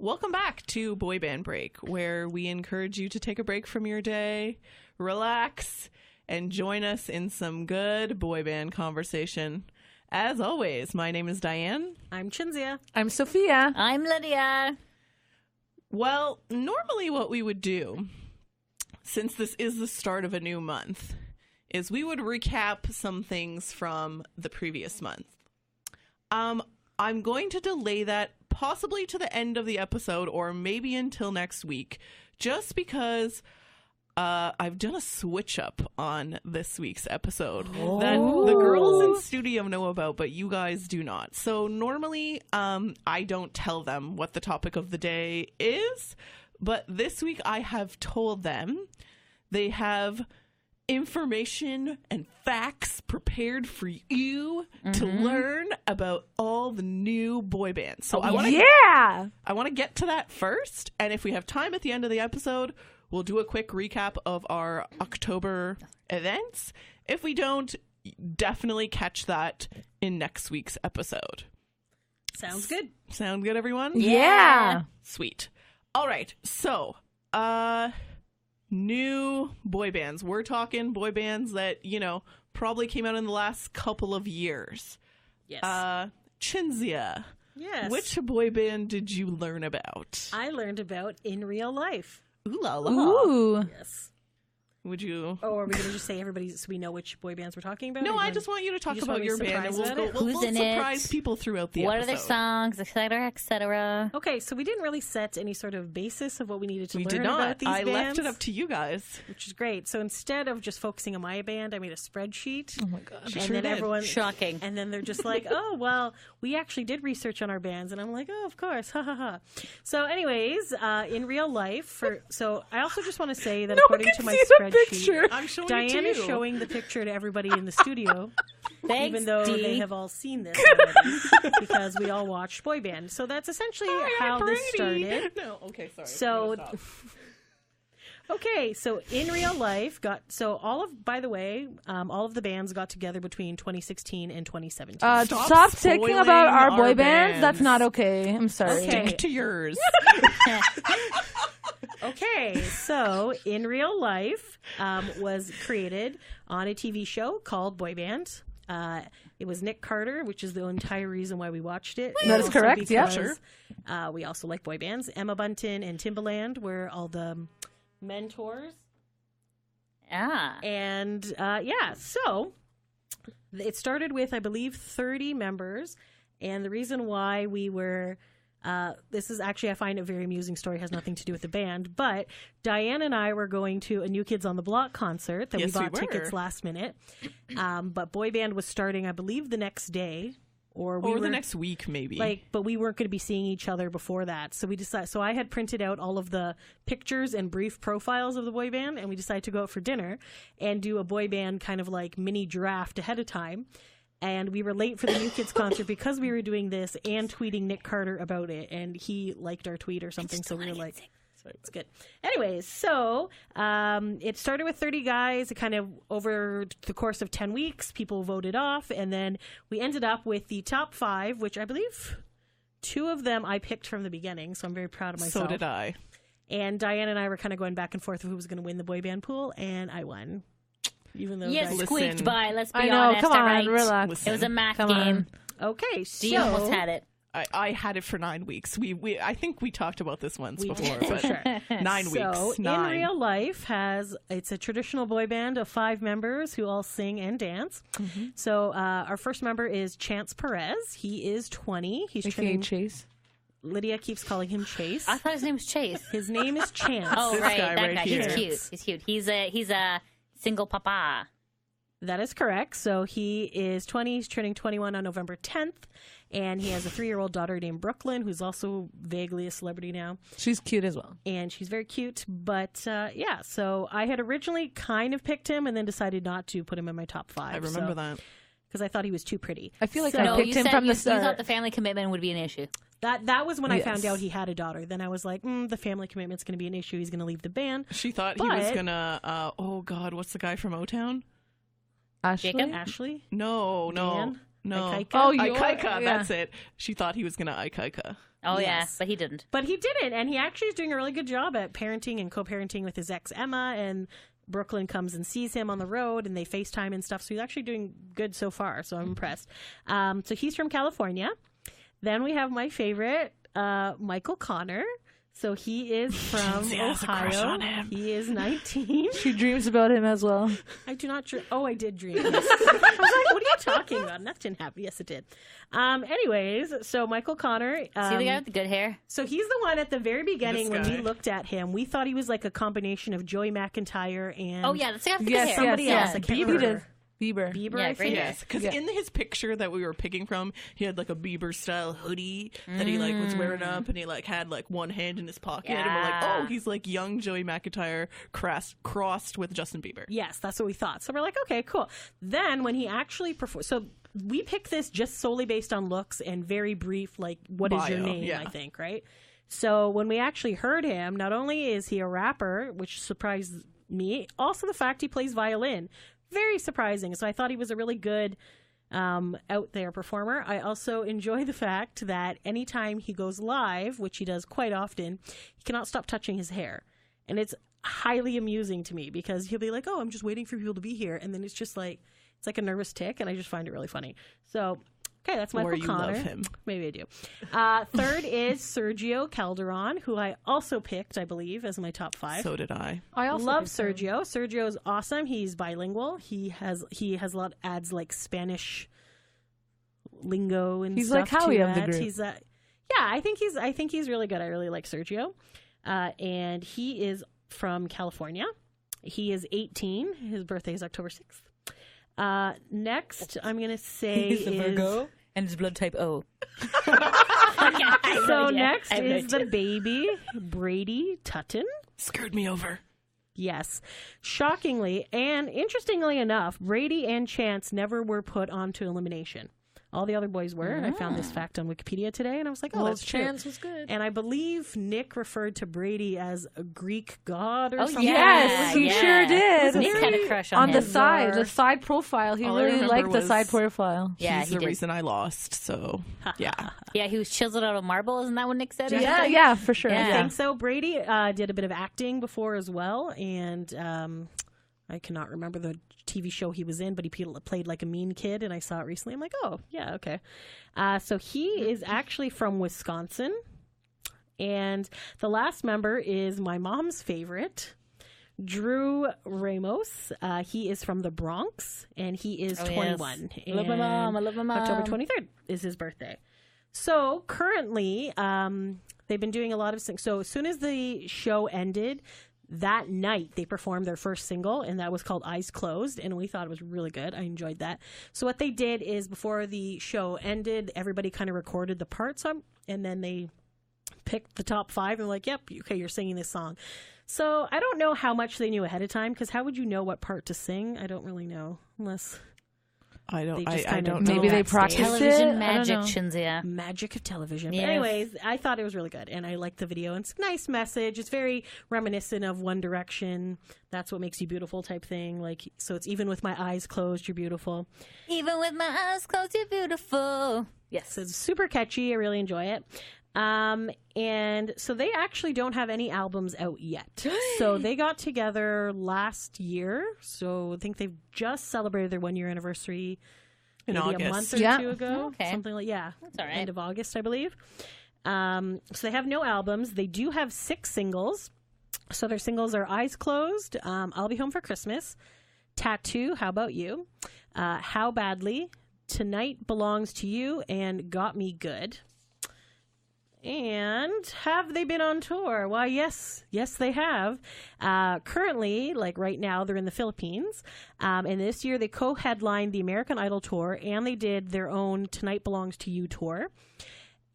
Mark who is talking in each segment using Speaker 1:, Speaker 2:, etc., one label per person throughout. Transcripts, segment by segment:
Speaker 1: Welcome back to Boy Band Break, where we encourage you to take a break from your day, relax, and join us in some good boy band conversation. As always, my name is Diane.
Speaker 2: I'm Chinzia.
Speaker 3: I'm Sophia.
Speaker 4: I'm Lydia.
Speaker 1: Well, normally what we would do, since this is the start of a new month, is we would recap some things from the previous month. I'm going to delay that possibly to the end of the episode or maybe until next week, just because I've done a switch up on this week's episode that the girls in studio know about, but you guys do not. So normally I don't tell them what the topic of the day is, but this week I have told them. They have information and facts prepared for you to learn about all the new boy bands. So I want to get to that first, and if we have time at the end of the episode, we'll do a quick recap of our October events. If we don't, definitely catch that in next week's episode.
Speaker 2: Sounds good.
Speaker 1: Sound good, everyone?
Speaker 3: Yeah.
Speaker 1: Sweet. All right. So, new boy bands. We're talking boy bands that, probably came out in the last couple of years.
Speaker 2: Yes.
Speaker 1: Chinzia.
Speaker 2: Yes.
Speaker 1: Which boy band did you learn about?
Speaker 2: I learned about In Real Life.
Speaker 1: Ooh la la.
Speaker 3: Ooh.
Speaker 2: Yes.
Speaker 1: Would you?
Speaker 2: Oh, are we going to just say everybody so we know which boy bands we're talking about?
Speaker 1: No, I just want you to talk about your band, and we'll
Speaker 4: Who's in
Speaker 1: surprise
Speaker 4: it?
Speaker 1: people throughout the
Speaker 4: What
Speaker 1: episode.
Speaker 4: are their songs, etc., etc.?
Speaker 2: Okay, so we didn't really set any sort of basis of what we needed to
Speaker 1: We
Speaker 2: learn
Speaker 1: did not.
Speaker 2: about these
Speaker 1: I
Speaker 2: bands.
Speaker 1: left it up to you guys.
Speaker 2: Which is great. So instead of just focusing on my band, I made a spreadsheet.
Speaker 3: Oh my gosh.
Speaker 1: She
Speaker 2: And
Speaker 1: sure
Speaker 2: then
Speaker 1: did.
Speaker 2: everyone
Speaker 4: Shocking.
Speaker 2: And then they're just like, oh, well, we actually did research on our bands. And I'm like, oh, of course. Ha, ha, ha. So anyways, in real life, so I also just want to say that according to my spreadsheet,
Speaker 1: I'm showing
Speaker 2: Diane
Speaker 1: it
Speaker 2: is
Speaker 1: to you.
Speaker 2: showing the picture to everybody in the studio.
Speaker 4: Thanks,
Speaker 2: Even though
Speaker 4: Dee.
Speaker 2: they have all seen this already, because we all watched boy band. So that's essentially how this started.
Speaker 1: No, okay, sorry.
Speaker 2: So,
Speaker 1: I'm gonna stop.
Speaker 2: okay, so In Real Life all of the bands got together between 2016 and 2017.
Speaker 3: Stop taking
Speaker 1: spoiling
Speaker 3: about our boy
Speaker 1: our
Speaker 3: bands. That's
Speaker 1: bands.
Speaker 3: not okay. I'm sorry.
Speaker 2: Okay.
Speaker 1: Stick to yours.
Speaker 2: Okay, so In Real Life was created on a TV show called Boy Band. It was Nick Carter, which is the entire reason why we watched it.
Speaker 3: That is
Speaker 2: Also
Speaker 3: correct, yeah.
Speaker 2: because, we also like boy bands. Emma Bunton and Timbaland were all the mentors.
Speaker 4: Ah.
Speaker 2: And so it started with, I believe, 30 members. And the reason why we were... this is actually, I find a very amusing story, has nothing to do with the band, but Diane and I were going to a New Kids on the Block concert that
Speaker 1: Yes,
Speaker 2: we
Speaker 1: we
Speaker 2: bought
Speaker 1: were.
Speaker 2: tickets last minute. But boy band was starting, I believe, the next day. Or
Speaker 1: the next week, maybe.
Speaker 2: but we weren't going to be seeing each other before that. So we decided. So I had printed out all of the pictures and brief profiles of the boy band, and we decided to go out for dinner and do a boy band kind of like mini draft ahead of time. And we were late for the New Kids concert because we were doing this and tweeting Nick Carter about it, and he liked our tweet or something. So we were like, it's good. Anyways, so it started with 30 guys. It kind of, over the course of 10 weeks, people voted off. And then we ended up with the top 5, which I believe 2 of them I picked from the beginning. So I'm very proud of myself.
Speaker 1: So did I.
Speaker 2: And Diane and I were kind of going back and forth of who was going to win the boy band pool. And I won. Even though
Speaker 4: Yes,
Speaker 1: Listen.
Speaker 4: squeaked by, let's be
Speaker 3: I know.
Speaker 4: honest.
Speaker 3: Come
Speaker 4: all
Speaker 3: on,
Speaker 4: right?
Speaker 3: relax.
Speaker 1: Listen.
Speaker 4: It was a math
Speaker 3: Come
Speaker 4: game.
Speaker 3: on.
Speaker 2: Okay, so
Speaker 4: Dee almost had it.
Speaker 1: I had it for 9 weeks. I think we talked about this once
Speaker 2: We
Speaker 1: before,
Speaker 2: did, for
Speaker 1: but
Speaker 2: sure.
Speaker 1: 9
Speaker 2: So,
Speaker 1: weeks.
Speaker 2: In
Speaker 1: 9.
Speaker 2: Real Life it's a traditional boy band of 5 members who all sing and dance.
Speaker 1: Mm-hmm.
Speaker 2: So our first member is Chance Perez. He is 20. He's
Speaker 3: AKA
Speaker 2: turning.
Speaker 3: Chase.
Speaker 2: Lydia keeps calling him Chase.
Speaker 4: I thought his name was Chase.
Speaker 2: His name is Chance.
Speaker 4: Oh,
Speaker 1: This
Speaker 4: right.
Speaker 1: guy
Speaker 4: That
Speaker 1: right
Speaker 4: guy.
Speaker 1: here.
Speaker 4: He's cute. He's cute. He's a single papa.
Speaker 2: That is correct. So he is 20. He's turning 21 on November 10th. And he has a 3-year-old daughter named Brooklyn, who's also vaguely a celebrity now.
Speaker 3: She's cute as well.
Speaker 2: And she's very cute. But so I had originally kind of picked him and then decided not to put him in my top 5.
Speaker 1: I remember that.
Speaker 2: Because I thought he was too pretty.
Speaker 3: I feel like
Speaker 2: So-
Speaker 3: I
Speaker 4: No,
Speaker 3: picked
Speaker 4: you
Speaker 3: him
Speaker 4: said
Speaker 3: from the
Speaker 4: you
Speaker 3: start.
Speaker 4: thought the family commitment would be an issue.
Speaker 2: That was when I
Speaker 3: Yes.
Speaker 2: found out he had a daughter. Then I was like, the family commitment's going to be an issue. He's going to leave the band.
Speaker 1: She thought he was
Speaker 2: But-
Speaker 1: gonna. Oh God, what's the guy from O-Town?
Speaker 3: Ashley?
Speaker 4: Jacob?
Speaker 2: Ashley?
Speaker 1: No.
Speaker 2: Dan?
Speaker 1: No.
Speaker 2: Ikaika?
Speaker 3: Oh, you
Speaker 1: Ikaika,
Speaker 3: yeah.
Speaker 1: that's it. She thought he was gonna Ikaika.
Speaker 4: Oh,
Speaker 2: Yes.
Speaker 4: yeah, but he didn't.
Speaker 2: But he didn't, and he actually is doing a really good job at parenting and co-parenting with his ex Emma, and Brooklyn comes and sees him on the road, and they FaceTime and stuff, so he's actually doing good so far, so I'm impressed. So he's from California. Then we have my favorite, Michael Connor. So he is from
Speaker 1: She has a crush
Speaker 2: Ohio.
Speaker 1: on him.
Speaker 2: He is 19.
Speaker 3: She dreams about him as well.
Speaker 2: I do not dream. Oh, I did dream. Yes. I was like, what are you talking about? That didn't happen. Yes, it did. Anyways, so Michael Connor.
Speaker 4: See the guy with the good hair?
Speaker 2: So he's the one at the very beginning
Speaker 1: This
Speaker 2: when we
Speaker 1: guy.
Speaker 2: looked at him. We thought he was like a combination of Joey McIntyre and
Speaker 4: Oh, yeah, that's the guy with the
Speaker 3: Yes,
Speaker 4: good hair.
Speaker 2: somebody
Speaker 3: yes,
Speaker 2: else. I
Speaker 3: yes.
Speaker 2: can't
Speaker 3: Bieber
Speaker 2: remember.
Speaker 3: Bieber.
Speaker 2: Bieber,
Speaker 4: Yeah,
Speaker 2: I
Speaker 4: great
Speaker 2: think.
Speaker 4: hair.
Speaker 1: Yes, because
Speaker 3: Yeah.
Speaker 1: in his picture that we were picking from, he had like a Bieber style hoodie that he like was wearing up, and he like had like one hand in his pocket, and we're like,
Speaker 4: Yeah.
Speaker 1: oh, he's like young Joey McIntyre crossed with Justin Bieber.
Speaker 2: Yes, that's what we thought. So we're like, okay, cool. Then when he actually performed, so we picked this just solely based on looks and very brief, like, what is your
Speaker 1: Bio,
Speaker 2: name,
Speaker 1: yeah.
Speaker 2: I think, right? So when we actually heard him, not only is he a rapper, which surprised me, also the fact he plays violin. Very surprising. So I thought he was a really good out there performer. I also enjoy the fact that anytime he goes live, which he does quite often, he cannot stop touching his hair. And it's highly amusing to me because he'll be like, oh, I'm just waiting for people to be here. And then it's just like, it's like a nervous tick. And I just find it really funny. So, okay, that's Michael
Speaker 1: Or you
Speaker 2: Connor.
Speaker 1: love him.
Speaker 2: Maybe I do. Third is Sergio Calderon, who I also picked, I believe, as my top 5.
Speaker 1: So did I.
Speaker 3: I also
Speaker 2: Love
Speaker 3: picked him.
Speaker 2: Sergio. Sergio's awesome. He's bilingual. He has a lot adds like Spanish lingo and
Speaker 3: He's
Speaker 2: stuff
Speaker 3: like Howie
Speaker 2: to
Speaker 3: of the
Speaker 2: that.
Speaker 3: group.
Speaker 2: He's yeah, I think he's really good. I really like Sergio. And he is from California. He is 18. His birthday is October 6th. Next, I'm going to say
Speaker 4: He's a Virgo, and his blood type O.
Speaker 2: So next is the baby, Brady Tutton.
Speaker 1: Screwed me over.
Speaker 2: Yes. Shockingly and interestingly enough, Brady and Chance never were put onto elimination. All the other boys were. And I found this fact on Wikipedia today, and I was like, oh,
Speaker 3: Well,
Speaker 2: that's true.
Speaker 3: Chance was good.
Speaker 2: And I believe Nick referred to Brady as a Greek god or
Speaker 4: Oh,
Speaker 2: something.
Speaker 3: Yes, he
Speaker 4: yeah.
Speaker 3: sure did.
Speaker 4: Nick had a crush on
Speaker 3: On
Speaker 4: him.
Speaker 3: the side profile. He
Speaker 1: All I
Speaker 3: really
Speaker 1: remember
Speaker 3: liked the
Speaker 1: was-
Speaker 3: side profile.
Speaker 4: Yeah,
Speaker 1: He's
Speaker 4: he
Speaker 1: the
Speaker 4: did.
Speaker 1: reason I lost. So yeah,
Speaker 4: Yeah, he was chiseled out of marble. Isn't that what Nick said? or
Speaker 3: Yeah,
Speaker 4: something?
Speaker 3: yeah, for sure.
Speaker 4: Yeah.
Speaker 2: I think so. Brady did a bit of acting before as well, and I cannot remember the TV show he was in, but he played like a mean kid, and I saw it recently. I'm like, oh, yeah, okay. So he is actually from Wisconsin, and the last member is my mom's favorite, Drew Ramos. He is from the Bronx, and he is
Speaker 4: Oh, yes.
Speaker 2: 21.
Speaker 4: I love my mom. I love my mom.
Speaker 2: October 23rd is his birthday. So currently, they've been doing a lot of things. So as soon as the show ended, that night they performed their first single, and that was called Eyes Closed, and we thought it was really good. I enjoyed that. So what they did is before the show ended, everybody kind of recorded the parts up, and then they picked the top 5 and were like, yep, okay, you're singing this song. So I don't know how much they knew ahead of time, because how would you know what part to sing? I don't really know, unless
Speaker 1: I don't.
Speaker 2: They just
Speaker 1: I
Speaker 2: kind of
Speaker 1: don't.
Speaker 3: Maybe
Speaker 1: know.
Speaker 3: they
Speaker 2: backstage.
Speaker 3: practiced it.
Speaker 4: Television
Speaker 3: I don't
Speaker 4: magic,
Speaker 3: know.
Speaker 4: Shinzia.
Speaker 2: magic of television. But
Speaker 4: Yes.
Speaker 2: anyways, I thought it was really good, and I liked the video. And it's a nice message. It's very reminiscent of One Direction. That's what makes you beautiful type thing. Like, so it's even with my eyes closed, you're beautiful.
Speaker 4: Even with my eyes closed, you're beautiful. Yes.
Speaker 2: So it's super catchy. I really enjoy it. And so they actually don't have any albums out yet. So they got together last year. So I think they've just celebrated their 1-year anniversary
Speaker 1: In
Speaker 2: maybe
Speaker 1: August.
Speaker 2: a month or
Speaker 3: Yeah.
Speaker 2: 2 ago.
Speaker 4: Okay.
Speaker 2: Something like, yeah.
Speaker 4: That's all right.
Speaker 2: End of August, I believe. So they have no albums. They do have 6 singles. So their singles are Eyes Closed, I'll Be Home for Christmas, Tattoo, How About You, How Badly, Tonight Belongs to You, and Got Me Good. And have they been on tour? Why, yes, they have. Currently, like right now, they're in the Philippines. And this year they co-headlined the American Idol tour, and they did their own Tonight Belongs to You tour.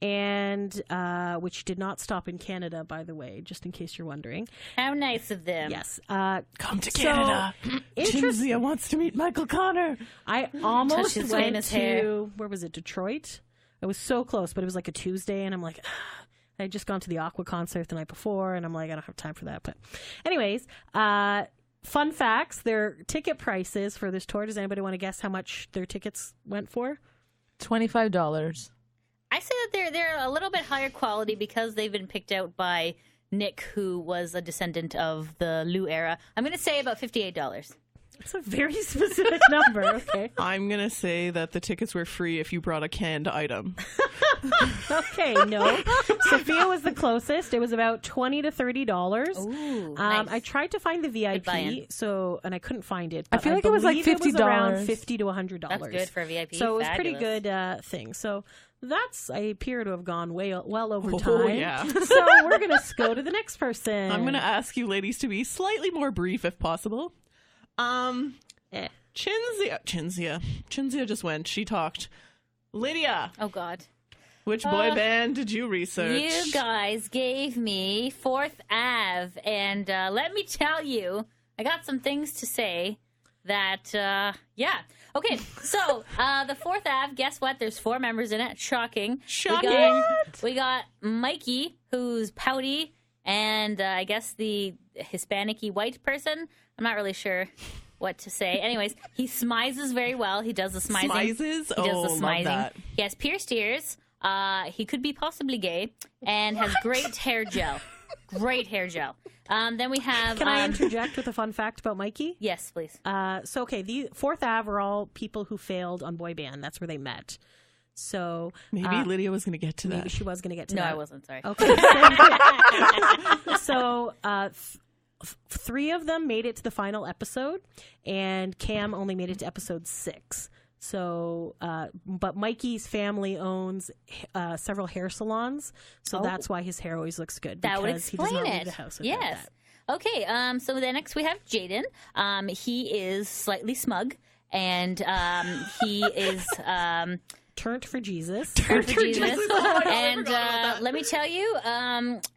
Speaker 2: And which did not stop in Canada, by the way, just in case you're wondering.
Speaker 4: How nice of them.
Speaker 2: Yes.
Speaker 1: Come to
Speaker 2: So,
Speaker 1: Canada.
Speaker 2: interest-
Speaker 1: Chinzia wants to meet Michael Connor.
Speaker 2: I almost
Speaker 4: his
Speaker 2: went
Speaker 4: famous
Speaker 2: to
Speaker 4: hair.
Speaker 2: where was it? Detroit. It was so close, but it was like a Tuesday, and I'm like, I had just gone to the Aqua concert the night before, and I'm like, I don't have time for that. But, anyways, fun facts: their ticket prices for this tour. Does anybody want to guess how much their tickets went for?
Speaker 3: $25.
Speaker 4: I say that they're a little bit higher quality because they've been picked out by Nick, who was a descendant of the Lou era. I'm going to say about $58.
Speaker 2: That's a very specific number. Okay.
Speaker 1: I'm going to say that the tickets were free if you brought a canned item.
Speaker 2: Okay, no. Sophia was the closest. It was about $20 to $30.
Speaker 4: Ooh, nice.
Speaker 2: I tried to find the VIP,
Speaker 4: buy-in.
Speaker 2: and I couldn't find it.
Speaker 3: I
Speaker 2: but
Speaker 3: feel like it was like
Speaker 2: believe it was around
Speaker 3: $50.
Speaker 2: $50 to $100.
Speaker 4: That's good for a VIP.
Speaker 2: So it was
Speaker 4: Fabulous.
Speaker 2: pretty good thing. So I appear to have gone well over time.
Speaker 1: Oh, yeah.
Speaker 2: So we're going to go to the next person.
Speaker 1: I'm going to ask you ladies to be slightly more brief if possible. Chinzia just went. She talked. Lydia,
Speaker 4: Oh, God.
Speaker 1: which boy band did you research?
Speaker 4: You guys gave me 4th Ave, and let me tell you, I got some things to say that, yeah. Okay, so the 4th Ave, guess what? There's 4 members in it. Shocking.
Speaker 1: Shocking.
Speaker 4: We got Mikey, who's pouty, and I guess the Hispanic-y white person. I'm not really sure what to say. Anyways, he smizes very well. He does the smizing.
Speaker 1: Smizes?
Speaker 4: He does the
Speaker 1: Love
Speaker 4: smizing.
Speaker 1: that.
Speaker 4: He has pierced ears. He could be possibly gay and has great hair gel. Great hair gel. Then we have...
Speaker 2: Can I interject with a fun fact about Mikey?
Speaker 4: Yes, please.
Speaker 2: The 4th Ave are all people who failed on boy band. That's where they met. So
Speaker 1: Maybe Lydia was going to get to
Speaker 2: maybe
Speaker 1: that.
Speaker 2: she was going to get to
Speaker 4: No,
Speaker 2: that.
Speaker 4: I wasn't. Sorry.
Speaker 2: Okay. So 3 of them made it to the final episode, and Cam only made it to episode 6. So, but Mikey's family owns several hair salons, so that's why his hair always looks good.
Speaker 4: That would
Speaker 2: because he does
Speaker 4: explain
Speaker 2: not
Speaker 4: it.
Speaker 2: leave the house without
Speaker 4: Yes.
Speaker 2: that.
Speaker 4: Okay, so then next we have Jaden. He is slightly smug, and he is...
Speaker 2: Turned for Jesus.
Speaker 4: for Jesus.
Speaker 1: Oh, I
Speaker 4: And
Speaker 1: forgot about that.
Speaker 4: let me tell you,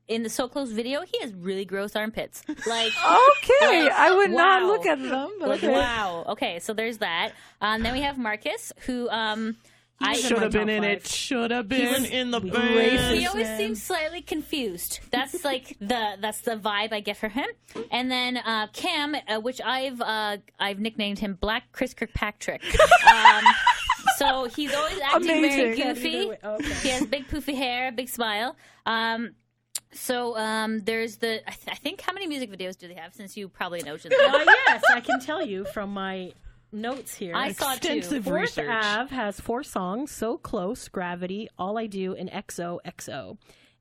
Speaker 4: in the So Close video, he has really gross armpits. Like,
Speaker 3: Okay, I would not
Speaker 4: wow.
Speaker 3: look at them. But
Speaker 4: like
Speaker 3: okay.
Speaker 4: wow. Okay, so there's that. Then we have Marcus, who I
Speaker 1: Should have been
Speaker 2: top
Speaker 1: in it.
Speaker 2: 5.
Speaker 1: Should have been in the
Speaker 3: racist.
Speaker 1: band.
Speaker 4: He always
Speaker 3: man.
Speaker 4: seems slightly confused. That's like that's the vibe I get from him. And then Cam, which I've nicknamed him Black Chris Kirkpatrick. So he's always acting very
Speaker 3: Amazing.
Speaker 4: goofy.
Speaker 2: Okay.
Speaker 4: He has big poofy hair, big smile. So there's the I think how many music videos do they have? Since you probably know.
Speaker 2: Yes, I can tell you from my notes here.
Speaker 4: I saw two.
Speaker 1: Extensive
Speaker 2: 4th
Speaker 1: research.
Speaker 2: Ave has 4 songs: So Close, Gravity, All I Do, and XOXO.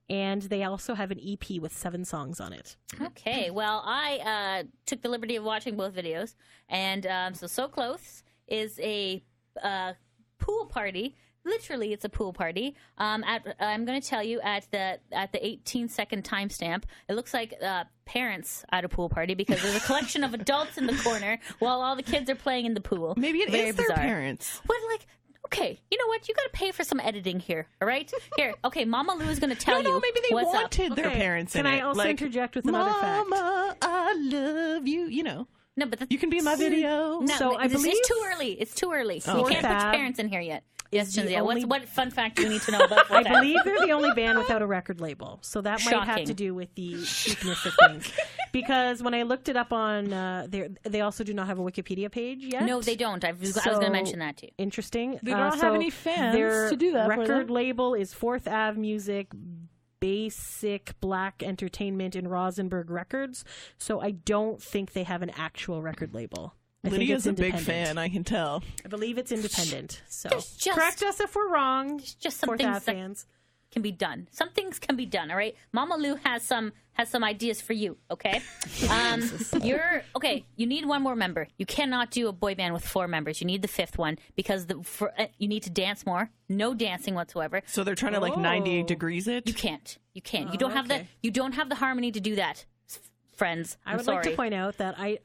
Speaker 2: And they also have an EP with 7 songs on it.
Speaker 4: Okay, well, I took the liberty of watching both videos, and So Close is a pool party. Literally, it's a pool party. I'm going to tell you at the 18-second timestamp, it looks like parents at a pool party because there's a collection of adults in the corner while all the kids are playing in the pool.
Speaker 1: Maybe it is
Speaker 4: Very
Speaker 1: their
Speaker 4: bizarre.
Speaker 1: parents.
Speaker 4: But like, okay, you know what? You got to pay for some editing here, all right? Here, okay, Mama Lou is going to tell
Speaker 1: No,
Speaker 4: you
Speaker 1: maybe they
Speaker 4: what's up.
Speaker 1: wanted their
Speaker 2: Okay,
Speaker 1: parents
Speaker 2: can
Speaker 1: in
Speaker 2: I
Speaker 1: it.
Speaker 2: also
Speaker 1: Like,
Speaker 2: interject with another fact?
Speaker 1: Mama, I love you. You know,
Speaker 4: No, but that's,
Speaker 1: you can be in my video.
Speaker 4: no,
Speaker 2: So I
Speaker 4: it's
Speaker 2: believe-
Speaker 4: too early. It's too early. You
Speaker 1: Okay.
Speaker 4: can't put
Speaker 2: Fourth
Speaker 4: your
Speaker 2: Ave
Speaker 4: parents in here yet. Yes,
Speaker 2: the
Speaker 4: Chinzia.
Speaker 2: only-
Speaker 4: What fun fact do we need to know about
Speaker 2: I
Speaker 4: Fourth Ave?
Speaker 2: believe they're the only band without a record label. So that might have
Speaker 4: Shocking.
Speaker 2: to do with the uniqueness of things. Because when I looked it up on, they also do not have a Wikipedia page yet.
Speaker 4: No, they don't. I was going to mention that too.
Speaker 2: Interesting.
Speaker 3: They don't have any fans
Speaker 2: their
Speaker 3: to do that for
Speaker 2: record
Speaker 3: them.
Speaker 2: label is 4th Ave Music, Basic Black Entertainment, and Rosenberg Records. So I don't think they have an actual record label. I think
Speaker 1: Lydia's
Speaker 2: it's
Speaker 1: a big
Speaker 2: independent.
Speaker 1: fan, I can tell.
Speaker 2: I believe it's independent. So
Speaker 4: There's just-
Speaker 2: correct us if we're wrong.
Speaker 4: Just some
Speaker 2: 4th
Speaker 4: things
Speaker 2: Ave
Speaker 4: that
Speaker 2: fans.
Speaker 4: can be done. Some things can be done. All right. Mama Lou has some ideas for you. Okay. You need one more member. You cannot do a boy band with 4 members. You need the 5th one because you need to dance more. No dancing whatsoever.
Speaker 1: So they're trying to like 98 degrees it.
Speaker 4: You can't. You can't.
Speaker 2: Oh,
Speaker 4: You don't have
Speaker 2: okay.
Speaker 4: you don't have the harmony to do that, friends.
Speaker 2: I
Speaker 4: I'm
Speaker 2: would
Speaker 4: sorry.
Speaker 2: like to point out that I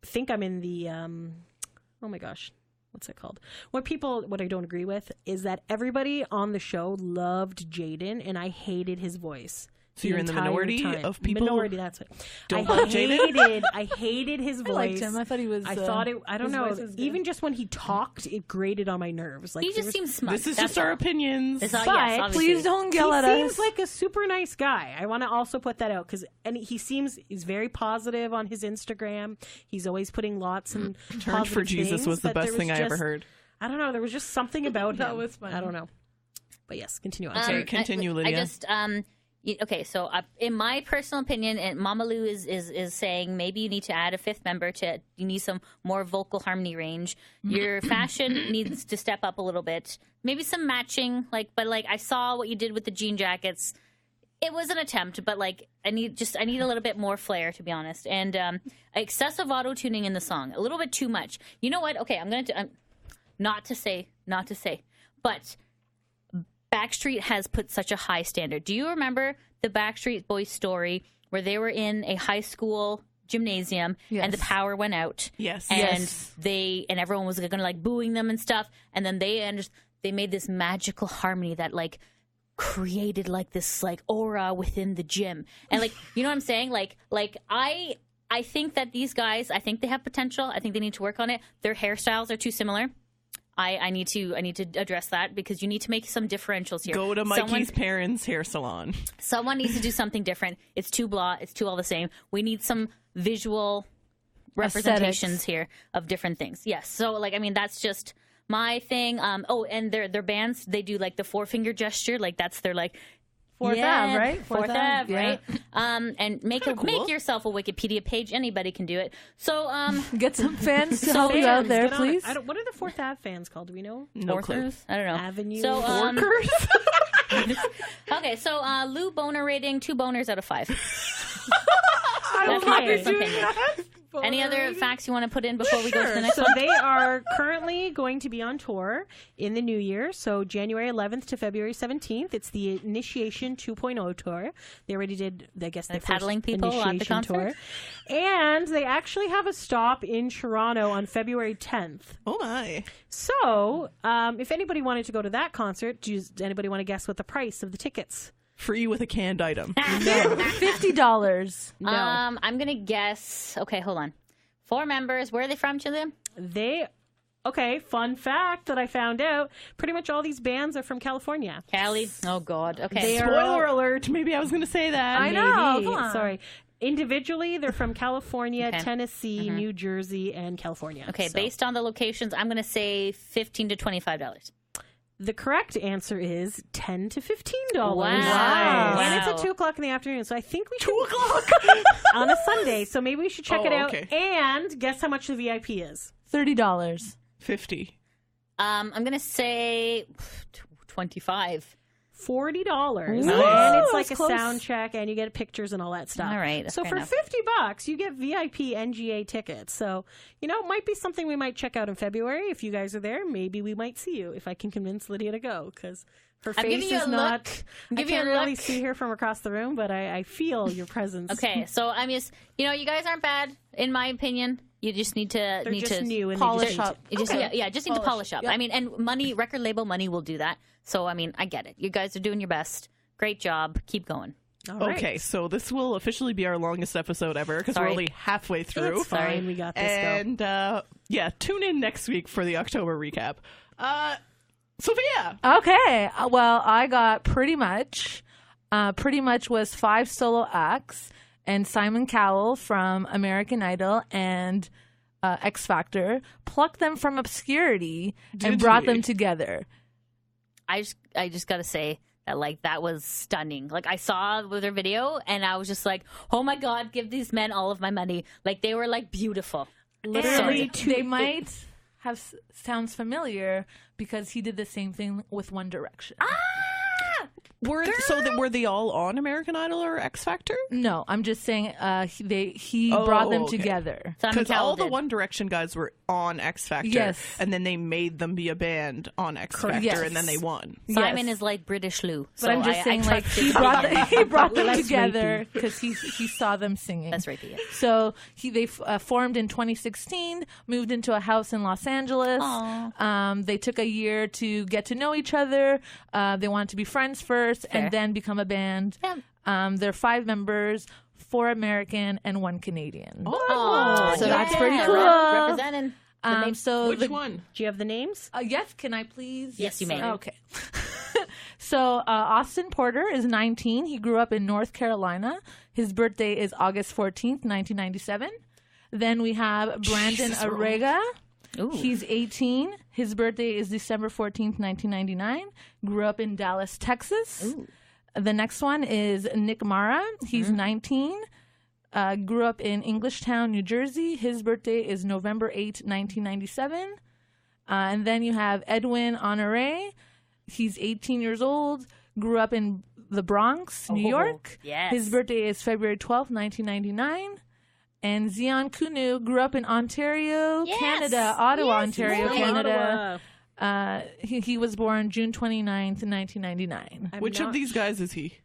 Speaker 2: think I'm in the oh my gosh, what's it called? What I don't agree with is that everybody on the show loved Jaden and I hated his voice.
Speaker 1: So you're in the
Speaker 2: entire
Speaker 1: minority
Speaker 2: time.
Speaker 1: of people
Speaker 2: Minority, that's it.
Speaker 1: don't
Speaker 2: I
Speaker 1: love Jaden?
Speaker 2: I hated his voice.
Speaker 3: I liked him. I thought he was.
Speaker 2: I thought it. I don't
Speaker 3: his
Speaker 2: know.
Speaker 3: voice was good.
Speaker 2: Even just when he talked, it grated on my nerves. Like
Speaker 4: He
Speaker 2: there
Speaker 4: just
Speaker 2: was-
Speaker 4: seems smug.
Speaker 1: This is
Speaker 4: That's
Speaker 1: just our
Speaker 4: all.
Speaker 1: opinions.
Speaker 4: It's all,
Speaker 2: But
Speaker 4: yes, obviously.
Speaker 3: Please don't yell
Speaker 2: he
Speaker 3: at
Speaker 2: seems
Speaker 3: us.
Speaker 2: like a super nice guy. I want to also put that out because he's very positive on his Instagram. He's always putting lots and
Speaker 1: Turned for
Speaker 2: positive
Speaker 1: Jesus
Speaker 2: things,
Speaker 1: was the
Speaker 2: but
Speaker 1: best
Speaker 2: there
Speaker 1: thing I ever
Speaker 2: just-
Speaker 1: heard.
Speaker 2: I don't know. There was just something about
Speaker 3: That
Speaker 2: him.
Speaker 3: was funny.
Speaker 2: I don't know. But yes, continue on.
Speaker 1: Okay, continue, Lydia.
Speaker 4: I just okay. So in my personal opinion, and Mama Lou is saying maybe you need to add a fifth member. You need some more vocal harmony range. Your fashion needs to step up a little bit. Maybe some matching. But I saw what you did with the jean jackets. It was an attempt, but I need a little bit more flair, to be honest. And excessive auto tuning in the song, a little bit too much. You know what? Okay, I'm going to not to say, but Backstreet has put such a high standard. Do you remember the Backstreet Boys story where they were in a high school gymnasium and the power went out?
Speaker 1: Yes.
Speaker 4: And everyone was gonna booing them and stuff, and then they made this magical harmony that created this aura within the gym. And you know what I'm saying? I think that these guys, I think they have potential. I think they need to work on it. Their hairstyles are too similar. I need to address that because you need to make some differentials here.
Speaker 1: Go to Mikey's parents' hair salon.
Speaker 4: Someone needs to do something different. It's too blah. It's too all the same. We need some visual representations here of different things. Yes. So that's just my thing. And their bands, they do the 4-finger gesture. That's their
Speaker 3: Fourth Ave, right?
Speaker 4: Fourth Ave,
Speaker 3: yeah.
Speaker 4: right? And make yourself a Wikipedia page. Anybody can do it. So
Speaker 3: Get some fans to help you out there, please.
Speaker 2: What are the Fourth Ave fans called? Do we know?
Speaker 1: No clue.
Speaker 4: Fourthers? I don't know.
Speaker 2: Avenue.
Speaker 4: So
Speaker 1: Workers?
Speaker 4: okay, so Lou boner rating 2 boners out of 5. That's
Speaker 2: Okay.
Speaker 4: my personal opinion. Any other facts you want to put in before we go to the next
Speaker 2: So
Speaker 4: one?
Speaker 2: they are currently going to be on tour in the new year. So January 11th to February 17th. It's the Initiation 2.0 tour. They already did, I guess, the
Speaker 4: paddling
Speaker 2: first
Speaker 4: people at the
Speaker 2: Initiation
Speaker 4: concert?
Speaker 2: tour. And they actually have a stop in Toronto on February 10th.
Speaker 1: Oh, my.
Speaker 2: So if anybody wanted to go to that concert, does anybody want to guess what the price of the tickets?
Speaker 1: Free with a canned item.
Speaker 3: $50.
Speaker 2: No.
Speaker 4: I'm going to guess. Okay, hold on. 4 members. Where are they from, Jillian?
Speaker 2: Okay, fun fact that I found out. Pretty much all these bands are from California.
Speaker 4: Cali. Oh, God. Okay.
Speaker 2: They are
Speaker 1: Spoiler alert. Maybe I was going to say that.
Speaker 3: I know.
Speaker 2: Maybe.
Speaker 3: Come on.
Speaker 2: Sorry. Individually, they're from California,
Speaker 4: Okay.
Speaker 2: Tennessee, New Jersey, and California.
Speaker 4: Okay,
Speaker 2: So
Speaker 4: based on the locations, I'm going to say $15 to $25.
Speaker 2: the correct answer is $10 to $15.
Speaker 4: Wow.
Speaker 2: And it's
Speaker 4: Wow.
Speaker 2: at 2:00 in the afternoon, so I think we should
Speaker 1: 2 o'clock.
Speaker 2: on a Sunday. So maybe we should check
Speaker 1: Oh,
Speaker 2: it out.
Speaker 1: okay.
Speaker 2: And guess how much the VIP is?
Speaker 3: $30.
Speaker 1: 50.
Speaker 4: I'm going to say 25.
Speaker 2: $40.
Speaker 1: Nice.
Speaker 2: And it's
Speaker 3: That's
Speaker 2: a
Speaker 3: close.
Speaker 2: sound check, and you get pictures and all that stuff.
Speaker 4: All right, that's
Speaker 2: So
Speaker 4: fair
Speaker 2: for
Speaker 4: enough.
Speaker 2: $50, you get VIP NGA tickets. So, it might be something we might check out in February. If you guys are there, maybe we might see you if I can convince Lydia to go, because her
Speaker 4: I'm giving
Speaker 2: face
Speaker 4: you
Speaker 2: is
Speaker 4: a
Speaker 2: not.
Speaker 4: look. I'm
Speaker 2: I
Speaker 4: giving you
Speaker 2: can't
Speaker 4: a
Speaker 2: really
Speaker 4: look.
Speaker 2: see her from across the room, but I feel your presence.
Speaker 4: Okay, so I'm just, you guys aren't bad, in my opinion. You just need to
Speaker 2: They're just new and
Speaker 3: polish
Speaker 2: they just
Speaker 3: up.
Speaker 4: You just, just need to polish up.
Speaker 3: Yep.
Speaker 4: I mean, and money, record label money will do that. So, I mean, I get it. You guys are doing your best. Great job. Keep going.
Speaker 2: All right.
Speaker 1: Okay, so this will officially be our longest episode ever because we're
Speaker 4: Sorry.
Speaker 1: only halfway through.
Speaker 2: It's fine. We got this.
Speaker 1: And tune in next week for the October recap. Sophia.
Speaker 3: Okay. Well, I got Pretty Much. Pretty Much was 5 solo acts, and Simon Cowell from American Idol and X Factor plucked them from obscurity and brought them together.
Speaker 4: I just got to say that, that was stunning. I saw their video, and I was just like, oh, my God, give these men all of my money. They were, beautiful.
Speaker 2: Literally,
Speaker 3: They might have sounds familiar because he did the same thing with One Direction.
Speaker 1: Were they all on American Idol or X Factor?
Speaker 3: No, I'm just saying he brought them
Speaker 1: okay.
Speaker 3: together.
Speaker 4: Simon
Speaker 1: Because
Speaker 4: Cowell
Speaker 1: all the
Speaker 4: did.
Speaker 1: One Direction guys were on X Factor,
Speaker 3: Yes.
Speaker 1: and then they made them be a band on X Factor,
Speaker 3: Yes.
Speaker 1: and then they won.
Speaker 4: Simon
Speaker 3: Yes.
Speaker 4: is like British Lou.
Speaker 3: But I'm just saying, he brought them together because he saw them singing.
Speaker 4: That's rapey. Yeah.
Speaker 3: So they formed in 2016, moved into a house in Los Angeles. They took a year to get to know each other. They wanted to be friends first
Speaker 4: Fair.
Speaker 3: and then become a band.
Speaker 4: Yeah.
Speaker 3: There are 5 members, 4 American and 1 Canadian.
Speaker 4: Oh,
Speaker 3: So that's
Speaker 4: yeah.
Speaker 3: pretty cool.
Speaker 4: Representing.
Speaker 3: So
Speaker 1: Which
Speaker 3: the,
Speaker 1: one?
Speaker 2: do you have the names?
Speaker 3: yes, can I please?
Speaker 4: Yes, you may.
Speaker 3: Okay. So Austin Porter is 19. He grew up in North Carolina. His birthday is August 14th, 1997. Then we have Brandon
Speaker 1: Jesus, we're
Speaker 3: Arega.
Speaker 4: Ooh.
Speaker 3: He's 18. His birthday is December 14th, 1999. Grew up in Dallas, Texas.
Speaker 4: Ooh.
Speaker 3: The next one is Nick Mara. He's 19. Grew up in Englishtown, New Jersey. His birthday is November 8th, 1997. And then you have Edwin Honore. He's 18 years old. Grew up in the Bronx, New York.
Speaker 4: Yes.
Speaker 3: His birthday is February 12th, 1999. And Zion Kunu grew up in Ontario,
Speaker 4: Yes.
Speaker 3: Canada, Ottawa,
Speaker 4: Yes,
Speaker 3: Ontario,
Speaker 4: boy.
Speaker 3: Canada. He was born June 29th, 1999.
Speaker 1: Which of these guys is he?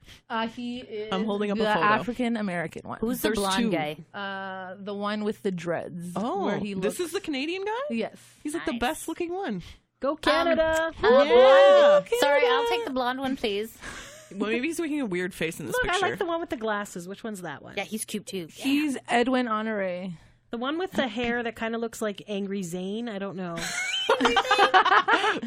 Speaker 3: He is
Speaker 1: I'm holding up a
Speaker 3: the
Speaker 1: photo.
Speaker 3: African American one.
Speaker 4: Who's the
Speaker 1: There's
Speaker 4: blonde
Speaker 1: two.
Speaker 4: guy?
Speaker 3: The one with the dreads.
Speaker 1: Oh,
Speaker 3: where he
Speaker 1: this
Speaker 3: looks...
Speaker 1: is the Canadian guy?
Speaker 3: Yes.
Speaker 1: He's like the
Speaker 4: Nice.
Speaker 1: best looking one.
Speaker 2: Go Canada.
Speaker 1: Yeah.
Speaker 4: Sorry, I'll take the blonde one, please.
Speaker 1: Well, maybe he's making a weird face in this
Speaker 2: Look,
Speaker 1: picture.
Speaker 2: I like the one with the glasses. Which one's that one?
Speaker 4: Yeah, he's cute too. Yeah.
Speaker 3: He's Edwin Honore.
Speaker 2: The one with the hair that kind of looks like Angry Zane. I don't know.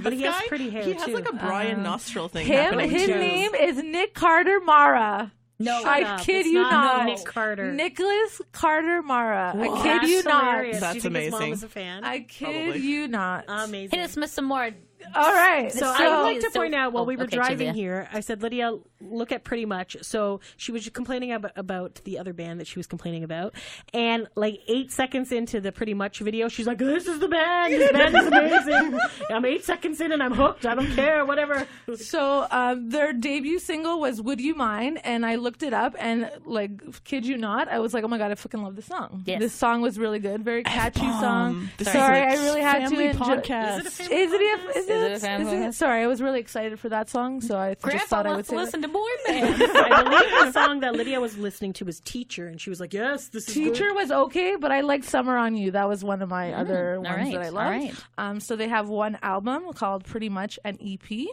Speaker 2: But he has
Speaker 1: Guy,
Speaker 2: pretty hair
Speaker 1: he has
Speaker 2: too.
Speaker 1: like a Brian nostril thing
Speaker 3: Him,
Speaker 1: happening
Speaker 3: his
Speaker 1: too.
Speaker 3: name is Nick Carter Mara.
Speaker 2: No,
Speaker 3: I kid
Speaker 2: it's
Speaker 3: you
Speaker 2: not
Speaker 3: not.
Speaker 2: Nick Carter.
Speaker 3: Nicholas Carter Mara. I kid
Speaker 2: That's
Speaker 3: you not.
Speaker 2: hilarious.
Speaker 1: That's
Speaker 2: Do you think his mom
Speaker 1: amazing.
Speaker 2: was a fan?
Speaker 3: I kid
Speaker 1: Probably.
Speaker 3: you not.
Speaker 2: Amazing.
Speaker 4: Hit us with some more.
Speaker 3: All right.
Speaker 2: So
Speaker 3: So,
Speaker 2: I'd like to
Speaker 4: So-
Speaker 2: point out while we were
Speaker 4: okay,
Speaker 2: driving
Speaker 4: Chinzia.
Speaker 2: here, I said, Lydia, look at Pretty Much. So she was complaining about the other band that she was complaining about. And like 8 seconds into the Pretty Much video, she's like, this is the band. This band is amazing. I'm 8 seconds in and I'm hooked. I don't care. Whatever.
Speaker 3: their debut single was Would You Mind? And I looked it up and, like, kid you not, I was like, oh my God, I fucking love this song.
Speaker 4: Yes.
Speaker 3: This song was really good. Very catchy song.
Speaker 1: This
Speaker 3: Sorry,
Speaker 1: is
Speaker 3: I really had to
Speaker 1: family
Speaker 3: enjoy.
Speaker 1: podcast.
Speaker 2: Is it a
Speaker 3: Is it?
Speaker 4: Is it a family podcast?
Speaker 3: Sorry, I was really excited for that song, so I just
Speaker 4: Grandpa
Speaker 3: thought I would
Speaker 4: wants
Speaker 3: say
Speaker 4: to
Speaker 3: that.
Speaker 4: listen to boy bands.
Speaker 2: I believe the song that Lydia was listening to was Teacher. And she was like, yes, this is
Speaker 3: Teacher
Speaker 2: good.
Speaker 3: was okay, but I liked Summer on You. That was one of my other ones
Speaker 4: right,
Speaker 3: that I
Speaker 4: all
Speaker 3: loved.
Speaker 4: right.
Speaker 3: So they have one album called Pretty Much an EP.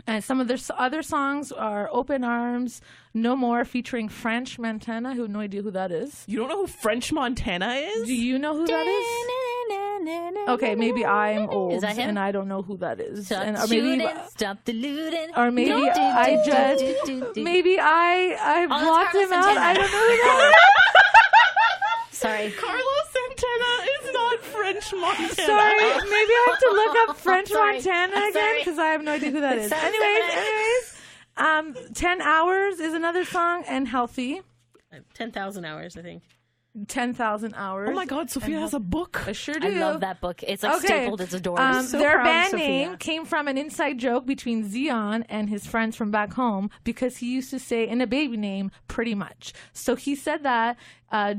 Speaker 3: And some of their other songs are Open Arms, No More, featuring French Montana, who have no idea who that is.
Speaker 1: You don't know who French Montana is?
Speaker 3: Do you know who that is? Okay, maybe I'm old
Speaker 4: Is that him?
Speaker 3: and I don't know who that is.
Speaker 4: Stop
Speaker 3: And, or maybe,
Speaker 4: shooting, stop deluding.
Speaker 3: or maybe
Speaker 4: Do, do,
Speaker 3: I
Speaker 4: do,
Speaker 3: just,
Speaker 4: do, do, do.
Speaker 3: maybe I
Speaker 4: that's
Speaker 3: blocked
Speaker 4: Carlos
Speaker 3: him out.
Speaker 4: Santana.
Speaker 3: I don't know who that is.
Speaker 4: Sorry.
Speaker 1: Carlos Santana is not French Montana.
Speaker 3: Sorry, maybe I have to look up French
Speaker 4: Sorry.
Speaker 3: Montana
Speaker 4: I'm
Speaker 3: again
Speaker 4: sorry.
Speaker 3: because I have no idea who that is.
Speaker 4: Sorry.
Speaker 3: Anyways, 10 Hours is another song, and Healthy,
Speaker 2: 10,000 hours, I think.
Speaker 3: 10,000 Hours.
Speaker 1: Oh my God, Sophia has a book.
Speaker 3: I sure do.
Speaker 4: I love that book. It's like
Speaker 3: Okay.
Speaker 4: stapled. It's adorable.
Speaker 2: So
Speaker 3: their
Speaker 2: proud,
Speaker 3: band
Speaker 2: Sophia.
Speaker 3: name came from an inside joke between Zion and his friends from back home because he used to say in a baby name, Pretty Much. So he said that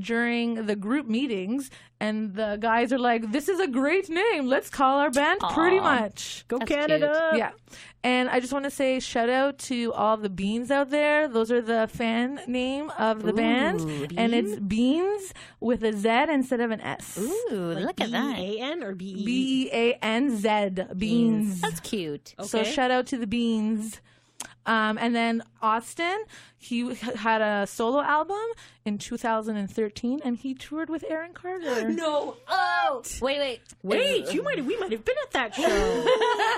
Speaker 3: during the group meetings, and the guys are like, this is a great name. Let's call our band Pretty Much.
Speaker 2: Go
Speaker 4: That's
Speaker 2: Canada.
Speaker 3: Yeah. And I just want to say shout out to all the Beans out there. Those are the fan name of the band. And it's Beans with a Z instead of an S.
Speaker 4: Ooh, look at that.
Speaker 2: B-E-A-N or B-E?
Speaker 3: Beanz. Beans.
Speaker 4: That's cute.
Speaker 3: So
Speaker 2: Okay.
Speaker 3: shout out to the Beans. And then Austin, he had a solo album in 2013, and he toured with Aaron Carter.
Speaker 2: No.
Speaker 4: Oh, wait.
Speaker 2: Wait, we might have been at that show.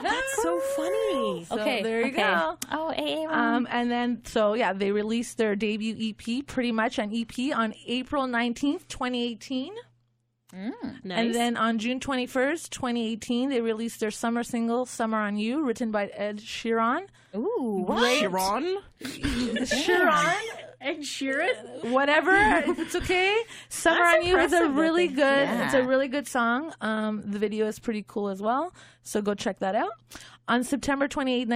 Speaker 2: That's so funny.
Speaker 3: So
Speaker 4: Okay,
Speaker 3: there you
Speaker 4: okay.
Speaker 3: go.
Speaker 4: Oh, AA.
Speaker 3: And then, so yeah, they released their debut EP, Pretty Much an EP, on April 19th, 2018.
Speaker 2: Nice.
Speaker 3: And then on June 21st, 2018, they released their summer single, Summer on You, written by Ed Sheeran.
Speaker 4: Ooh, what?
Speaker 1: Sharon?
Speaker 3: Sheeran?
Speaker 2: Ed Sheeran?
Speaker 3: Whatever, if it's okay. Summer
Speaker 2: That's
Speaker 3: on You is a
Speaker 2: impressive,
Speaker 3: really
Speaker 2: I think.
Speaker 3: good.
Speaker 4: Yeah.
Speaker 3: It's a really good song. The video is pretty cool as well. So go check that out. On September 28,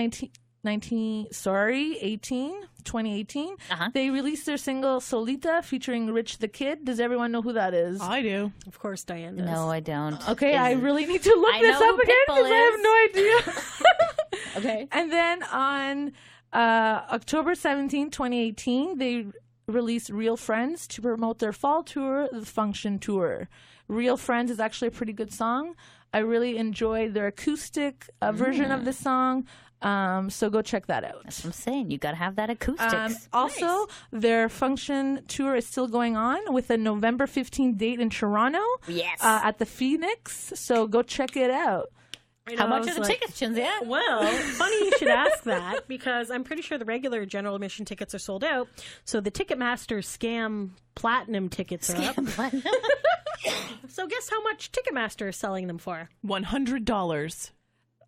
Speaker 3: 2018, they released their single Solita featuring Rich the Kid. Does everyone know who that is?
Speaker 1: I do.
Speaker 2: Of course, Diane does.
Speaker 4: No, I don't.
Speaker 3: Okay, I really need to look
Speaker 4: I
Speaker 3: this
Speaker 4: know
Speaker 3: up
Speaker 4: who
Speaker 3: again
Speaker 4: Pitbull
Speaker 3: because I have no idea.
Speaker 2: Okay.
Speaker 3: And then on October 17, 2018, they released Real Friends to promote their fall tour, the Function Tour. Real Friends is actually a pretty good song. I really enjoyed their acoustic version of the song. So go check that out.
Speaker 4: That's what I'm saying. You got to have that acoustics.
Speaker 3: Also, their Function Tour is still going on with a November 15th date in Toronto.
Speaker 4: Yes.
Speaker 3: At the Phoenix. So go check it out.
Speaker 4: How much are the tickets, Chinzia?
Speaker 2: Well, funny you should ask that because I'm pretty sure the regular general admission tickets are sold out. So the Ticketmaster scam platinum tickets are up. So guess how much Ticketmaster is selling them for?
Speaker 1: $100.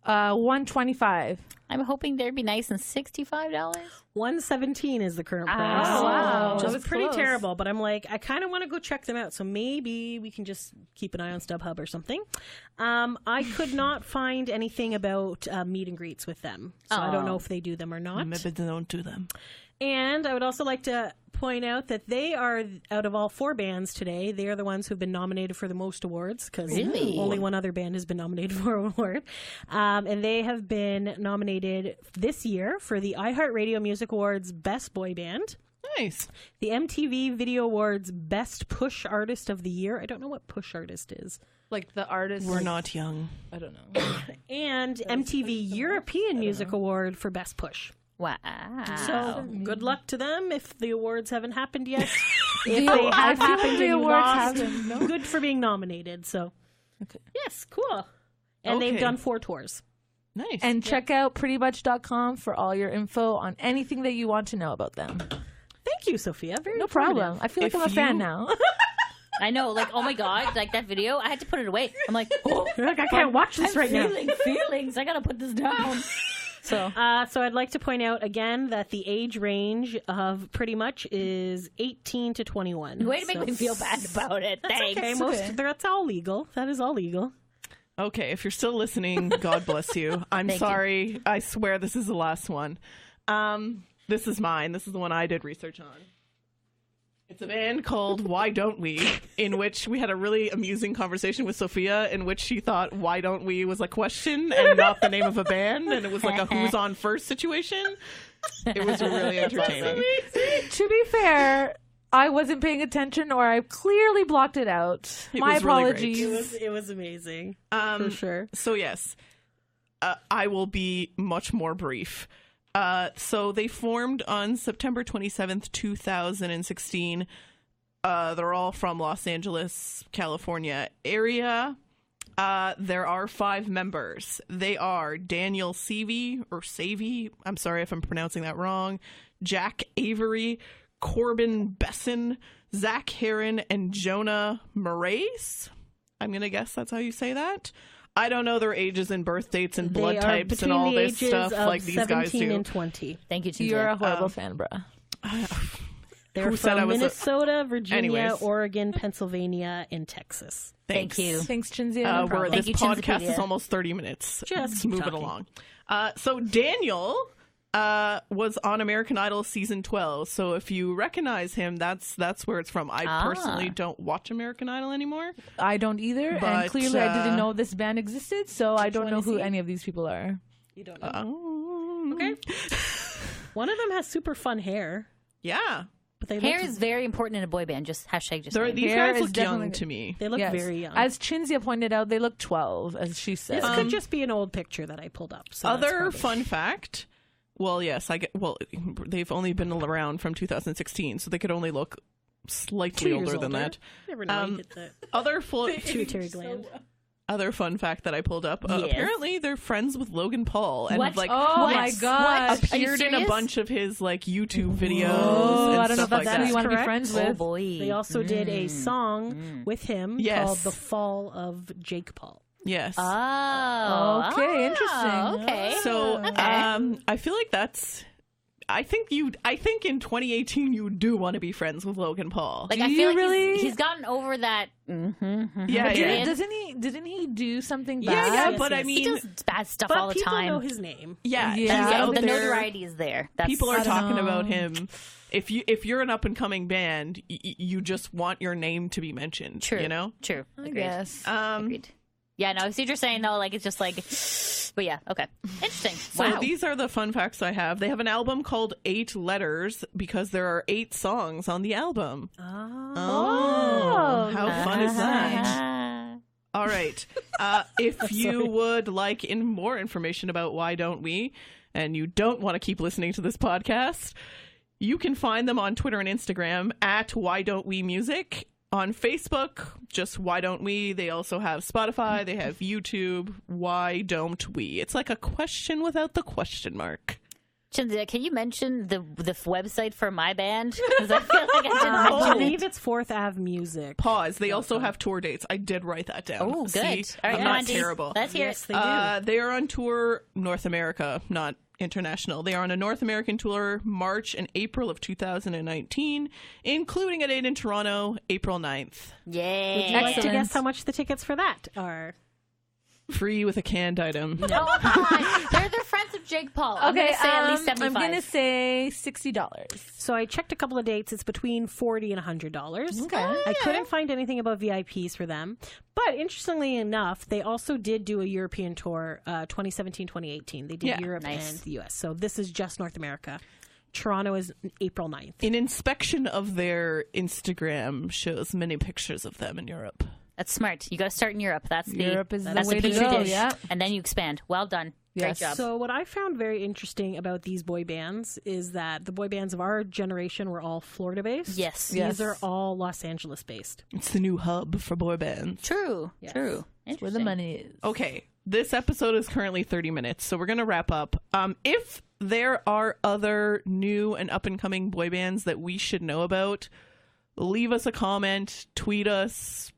Speaker 3: $125.
Speaker 4: I'm hoping they'd be nice and $65.
Speaker 2: $117 is the current price.
Speaker 3: Oh, wow.
Speaker 2: Which
Speaker 3: That
Speaker 2: is
Speaker 3: was
Speaker 2: pretty
Speaker 3: close.
Speaker 2: terrible, but I'm like, I kind of want to go check them out, so maybe we can just keep an eye on StubHub or something. I could not find anything about meet and greets with them, so I don't know if they do them or not.
Speaker 1: Maybe they don't do them.
Speaker 2: And I would also like to point out that they are, out of all 4 bands today, they are the ones who've been nominated for the most awards, because
Speaker 4: Really?
Speaker 2: only one other band has been nominated for an award. And they have been nominated this year for the iHeartRadio Music Awards Best Boy Band,
Speaker 1: Nice.
Speaker 2: the MTV Video Awards Best Push Artist of the Year. I don't know what push artist is.
Speaker 3: Like the artist.
Speaker 1: We're not young.
Speaker 3: I don't know.
Speaker 2: And MTV European Music Award for Best Push.
Speaker 4: Wow.
Speaker 2: So good luck to them if the awards haven't happened yet. If
Speaker 3: I
Speaker 2: they
Speaker 3: feel
Speaker 2: have
Speaker 3: like
Speaker 2: happened
Speaker 3: the
Speaker 2: and you
Speaker 3: awards
Speaker 2: lost,
Speaker 3: haven't, no.
Speaker 2: good for being nominated. So
Speaker 3: Okay.
Speaker 2: yes, cool. And they've
Speaker 1: Okay.
Speaker 2: done 4 tours.
Speaker 1: Nice.
Speaker 3: And check out prettymuch.com for all your info on anything that you want to know about them.
Speaker 2: Thank you, Sophia. Very
Speaker 3: No
Speaker 2: informative.
Speaker 3: problem. I feel like
Speaker 1: If
Speaker 3: I'm a fan
Speaker 1: you-
Speaker 3: now.
Speaker 4: I know, like, oh my God, like that video, I had to put it away. I'm like, oh,
Speaker 2: You're like, I can't watch this right now.
Speaker 4: feeling feelings. I gotta put this down. So,
Speaker 2: So I'd like to point out again that the age range of Pretty Much is 18 to 21.
Speaker 4: way to make
Speaker 2: So
Speaker 4: me feel bad about it. Thanks.
Speaker 2: Okay, that's all legal. That is all legal.
Speaker 1: Okay, if you're still listening, God bless you. I'm
Speaker 4: Thank you.
Speaker 1: sorry. I swear this is the last one. This is mine. This is the one I did research on. It's a band called Why Don't We, in which we had a really amusing conversation with Sophia, in which she thought Why Don't We was a question and not the name of a band, and it was like a who's on first situation. It was really entertaining.
Speaker 3: To be fair, I wasn't paying attention or I clearly blocked it out.
Speaker 1: It
Speaker 3: My
Speaker 1: was really great.
Speaker 3: apologies.
Speaker 2: It was amazing. For sure.
Speaker 1: So yes, I will be much more brief. So they formed on September 27th, 2016. They're all from Los Angeles, California area. There are 5 members. They are Daniel Savy, I'm sorry if I'm pronouncing that wrong, Jack Avery, Corbin Besson, Zach Heron, and Jonah Moraes. I'm going to guess that's how you say that. I don't know their ages and birth dates and blood
Speaker 2: They are
Speaker 1: types and
Speaker 2: between
Speaker 1: all
Speaker 2: the
Speaker 1: this
Speaker 2: ages
Speaker 1: stuff
Speaker 2: of
Speaker 1: like these guys
Speaker 2: 17
Speaker 1: do.
Speaker 2: and 20.
Speaker 4: Thank you,
Speaker 3: You're a
Speaker 4: Tuesday.
Speaker 3: horrible fan, bruh.
Speaker 2: They're
Speaker 1: Who said
Speaker 2: from
Speaker 1: I was a-
Speaker 2: Minnesota, Virginia,
Speaker 1: Anyways.
Speaker 2: Oregon, Pennsylvania, and Texas.
Speaker 4: Thank you.
Speaker 3: Thanks, Chinzia.
Speaker 1: Where
Speaker 3: problem.
Speaker 1: this
Speaker 4: Thank you,
Speaker 1: podcast
Speaker 4: Chinzipedia.
Speaker 1: is almost 30 minutes.
Speaker 2: Just
Speaker 1: move
Speaker 2: talking.
Speaker 1: it along. So Daniel was on American Idol season 12. So if you recognize him, that's where it's from. I personally don't watch American Idol anymore.
Speaker 3: I don't either,
Speaker 1: But,
Speaker 3: and clearly I didn't know this band existed, so I don't
Speaker 2: one
Speaker 3: know
Speaker 2: is
Speaker 3: who
Speaker 2: he?
Speaker 3: any of these people are.
Speaker 2: You don't know.
Speaker 1: Oh,
Speaker 2: Okay. One of them has super fun hair,
Speaker 1: yeah.
Speaker 2: but they
Speaker 4: Hair
Speaker 2: look,
Speaker 4: is very important in a boy band. Just hashtag just saying.
Speaker 1: These
Speaker 3: Hair
Speaker 1: guys
Speaker 3: is
Speaker 1: look young
Speaker 3: definitely-
Speaker 1: to me.
Speaker 2: they look
Speaker 3: Yes.
Speaker 2: very young.
Speaker 3: As Chinzia pointed out, they look 12, as she said.
Speaker 2: this could just be an old picture that I pulled up. So that's
Speaker 1: Other
Speaker 2: probably-
Speaker 1: fun fact. Well, yes, they've only been around from 2016, so they could only look
Speaker 2: 2
Speaker 1: slightly
Speaker 2: years
Speaker 1: older than that.
Speaker 2: Never know. You get the
Speaker 1: Other
Speaker 2: pituitary gland.
Speaker 1: Other fun fact that I pulled up.
Speaker 4: Yes.
Speaker 1: Apparently, they're friends with Logan Paul and
Speaker 4: What?
Speaker 1: have like
Speaker 3: Oh
Speaker 4: What?
Speaker 3: my god.
Speaker 4: What? Are you
Speaker 1: appeared in a
Speaker 4: serious?
Speaker 1: bunch of his like YouTube videos.
Speaker 3: Oh,
Speaker 1: and
Speaker 3: I don't know
Speaker 1: stuff
Speaker 3: if that's
Speaker 1: like
Speaker 3: who
Speaker 1: that.
Speaker 3: you want to be
Speaker 2: Correct.
Speaker 3: friends
Speaker 4: Oh
Speaker 3: with.
Speaker 4: boy.
Speaker 2: They also did a song with him
Speaker 1: Yes.
Speaker 2: called "The Fall of Jake Paul."
Speaker 1: Yes.
Speaker 4: Oh.
Speaker 3: Okay, interesting.
Speaker 4: Okay.
Speaker 1: So
Speaker 4: Okay.
Speaker 1: I feel like that's. I think in 2018 you do want to be friends with Logan Paul.
Speaker 4: Like
Speaker 3: Do
Speaker 4: I
Speaker 3: you
Speaker 4: feel like
Speaker 3: really?
Speaker 4: he's gotten over that.
Speaker 1: yeah, yeah.
Speaker 3: Didn't he do something
Speaker 1: Yeah,
Speaker 3: bad?
Speaker 1: yeah,
Speaker 2: Yes,
Speaker 1: but I
Speaker 2: yes.
Speaker 1: mean,
Speaker 4: He does bad stuff
Speaker 2: But
Speaker 4: all the
Speaker 2: people
Speaker 4: time.
Speaker 2: know his name.
Speaker 1: yeah,
Speaker 3: Yeah,
Speaker 1: he's
Speaker 3: I don't
Speaker 1: out
Speaker 4: the
Speaker 1: there.
Speaker 4: notoriety is there. That's,
Speaker 1: People
Speaker 3: I
Speaker 1: are
Speaker 3: don't
Speaker 1: talking
Speaker 3: know.
Speaker 1: about him. If you're an up and coming band, you just want your name to be mentioned.
Speaker 4: True.
Speaker 1: You know.
Speaker 4: True.
Speaker 3: I
Speaker 4: Agreed.
Speaker 3: guess.
Speaker 4: Agreed. Yeah, no, I see what you're saying though. Like it's just like, but yeah, okay, interesting.
Speaker 1: So
Speaker 4: Wow.
Speaker 1: these are the fun facts I have. They have an album called 8 Letters because there are 8 songs on the album. Oh, how fun is that? All right. If you would like more information about Why Don't We, and you don't want to keep listening to this podcast, you can find them on Twitter and Instagram at Why Don't We Music. On Facebook, just Why Don't We? They also have Spotify. They have YouTube. Why Don't We? It's like a question without the question mark.
Speaker 4: Chinzia, can you mention the website for my band? Because I feel like I didn't
Speaker 2: I
Speaker 4: mention
Speaker 2: believe
Speaker 4: it.
Speaker 2: it's 4th Ave Music.
Speaker 1: Pause. They also have tour dates. I did write that down.
Speaker 4: Oh, good.
Speaker 1: See?
Speaker 4: All right,
Speaker 1: I'm
Speaker 4: come
Speaker 1: not
Speaker 4: on, Dee.
Speaker 1: terrible.
Speaker 4: Let's hear
Speaker 2: Yes,
Speaker 4: it.
Speaker 2: they do.
Speaker 1: They are on tour North America, not international. They are on a North American tour March and April of 2019, including a date in Toronto, April 9th.
Speaker 4: Yay.
Speaker 2: Would you like to
Speaker 3: Excellent.
Speaker 2: guess how much the tickets for that are?
Speaker 1: Free with a canned item.
Speaker 4: Oh, come on. They're friends of Jake Paul. I'm
Speaker 3: Okay,
Speaker 4: going to say at least 75.
Speaker 3: I'm gonna say $60.
Speaker 2: So I checked a couple of dates. It's between $40 and $100.
Speaker 3: Okay.
Speaker 2: I couldn't find anything about VIPs for them. But interestingly enough, they also did do a European tour 2017-2018. They did
Speaker 1: Yeah,
Speaker 2: Europe
Speaker 4: nice.
Speaker 2: and the US. So this is just North America. Toronto is April 9th.
Speaker 1: An inspection of their Instagram shows many pictures of them in Europe.
Speaker 4: That's smart. You got to start in Europe. That's the
Speaker 3: Europe is the
Speaker 4: that's
Speaker 3: way to
Speaker 4: petri
Speaker 3: go,
Speaker 4: dish.
Speaker 3: yeah.
Speaker 4: And then you expand. Well done. Great
Speaker 3: Yes.
Speaker 4: job.
Speaker 2: So what I found very interesting about these boy bands is that the boy bands of our generation were all Florida based.
Speaker 4: Yes.
Speaker 2: These are all Los Angeles based.
Speaker 1: It's the new hub for boy bands.
Speaker 4: True.
Speaker 2: Yes.
Speaker 4: True.
Speaker 3: Where the money is.
Speaker 1: Okay, this episode is currently 30 minutes, so we're going to wrap up. If there are other new and up-and-coming boy bands that we should know about, leave us a comment, tweet us,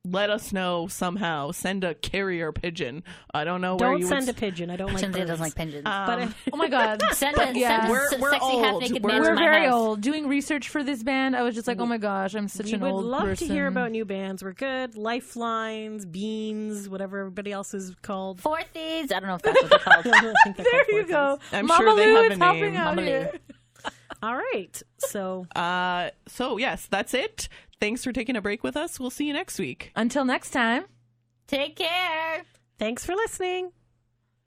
Speaker 1: let us know somehow. Send a carrier pigeon. I don't know where
Speaker 2: Don't
Speaker 1: you
Speaker 2: send a
Speaker 1: would...
Speaker 2: pigeon. I don't like
Speaker 4: Chinzia
Speaker 2: birds.
Speaker 4: doesn't like pigeons.
Speaker 2: But
Speaker 3: Oh my god.
Speaker 4: send
Speaker 3: But
Speaker 4: a,
Speaker 3: yeah.
Speaker 4: send a
Speaker 1: We're
Speaker 4: sexy
Speaker 1: old.
Speaker 4: half-naked
Speaker 1: We're
Speaker 4: man to
Speaker 3: We're
Speaker 4: my
Speaker 3: very
Speaker 4: house.
Speaker 3: old. Doing research for this band, I was just like, oh my gosh, I'm such
Speaker 2: we
Speaker 3: an
Speaker 2: would
Speaker 3: old
Speaker 2: love
Speaker 3: person.
Speaker 2: to hear about new bands. We're good. Lifelines, Beans, whatever everybody else is called.
Speaker 4: Fourthies. I don't know if that's what they're called.
Speaker 2: I don't think they're
Speaker 3: There
Speaker 2: called
Speaker 3: you go.
Speaker 2: Fourthies.
Speaker 1: I'm
Speaker 3: Mama
Speaker 1: sure they
Speaker 3: Lou
Speaker 1: have
Speaker 3: is
Speaker 1: a
Speaker 3: helping
Speaker 1: name.
Speaker 3: out
Speaker 4: Mama
Speaker 3: here.
Speaker 2: All right. So
Speaker 1: So, yes, that's it. Thanks for taking a break with us. We'll see you next week.
Speaker 3: Until next time.
Speaker 4: Take care.
Speaker 2: thanks for listening.